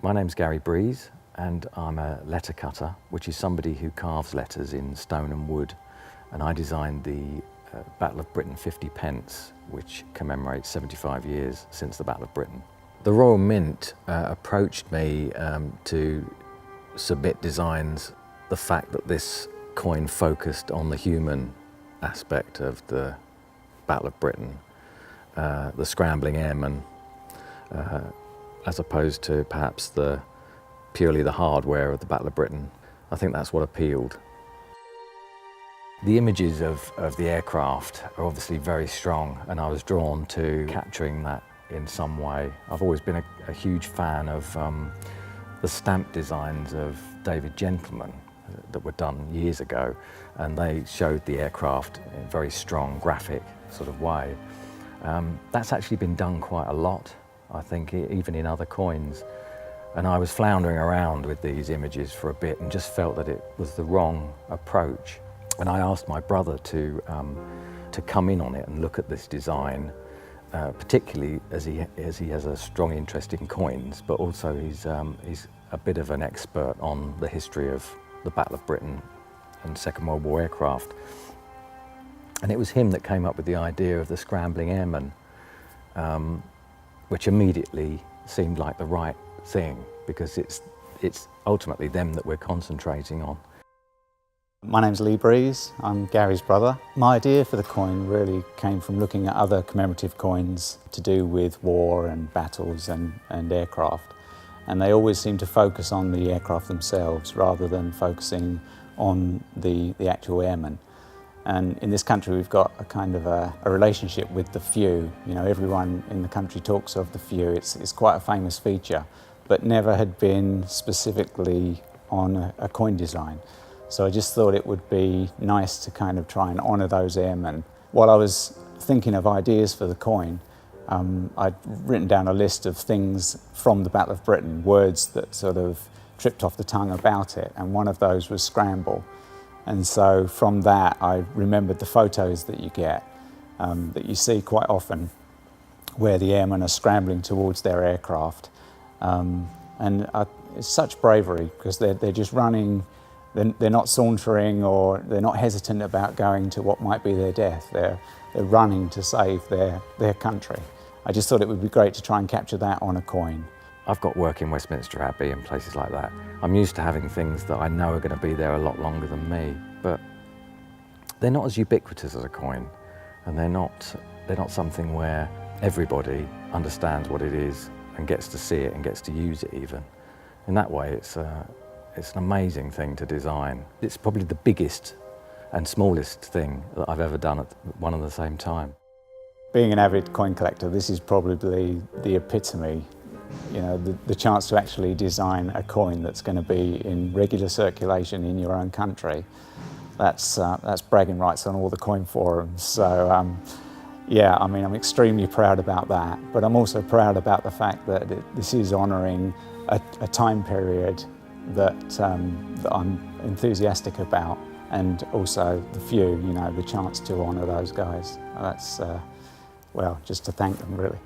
My name's Gary Breeze and I'm a letter cutter, which is somebody who carves letters in stone and wood. And I designed the Battle of Britain 50 pence, which commemorates 75 years since the Battle of Britain. The Royal Mint approached me to submit designs. The fact that this coin focused on the human aspect of the Battle of Britain, the scrambling airmen, as opposed to perhaps purely the hardware of the Battle of Britain. I think that's what appealed. The images of the aircraft are obviously very strong, and I was drawn to capturing that in some way. I've always been a huge fan of the stamp designs of David Gentleman that were done years ago, and they showed the aircraft in a very strong graphic sort of way. That's actually been done quite a lot, I think, even in other coins. And I was floundering around with these images for a bit and just felt that it was the wrong approach. And I asked my brother to come in on it and look at this design, particularly as he has a strong interest in coins, but also he's a bit of an expert on the history of the Battle of Britain and Second World War aircraft. And it was him that came up with the idea of the scrambling airmen, which immediately seemed like the right thing, because it's ultimately them that we're concentrating on. My name's Lee Breeze, I'm Gary's brother. My idea for the coin really came from looking at other commemorative coins to do with war and battles and aircraft. And they always seem to focus on the aircraft themselves rather than focusing on the actual airmen. And in this country we've got a kind of a relationship with the few. You know, everyone in the country talks of the few. It's quite a famous feature, but never had been specifically on a coin design. So I just thought it would be nice to kind of try and honour those airmen. While I was thinking of ideas for the coin, I'd written down a list of things from the Battle of Britain, words that sort of tripped off the tongue about it, and one of those was scramble. And so from that I remembered the photos that you get, that you see quite often, where the airmen are scrambling towards their aircraft. It's such bravery, because they're just running. They're not sauntering, or they're not hesitant about going to what might be their death. They're running to save their country. I just thought it would be great to try and capture that on a coin. I've got work in Westminster Abbey and places like that. I'm used to having things that I know are going to be there a lot longer than me, but they're not as ubiquitous as a coin, and they're not something where everybody understands what it is and gets to see it and gets to use it even. In that way, it's an amazing thing to design. It's probably the biggest and smallest thing that I've ever done at one and the same time. Being an avid coin collector, this is probably the epitome. You know, the chance to actually design a coin that's going to be in regular circulation in your own country. That's bragging rights on all the coin forums. So yeah, I mean, I'm extremely proud about that, but I'm also proud about the fact that this is honouring a time period that I'm enthusiastic about, and also the few, you know, the chance to honour those guys. That's, well, just to thank them, really.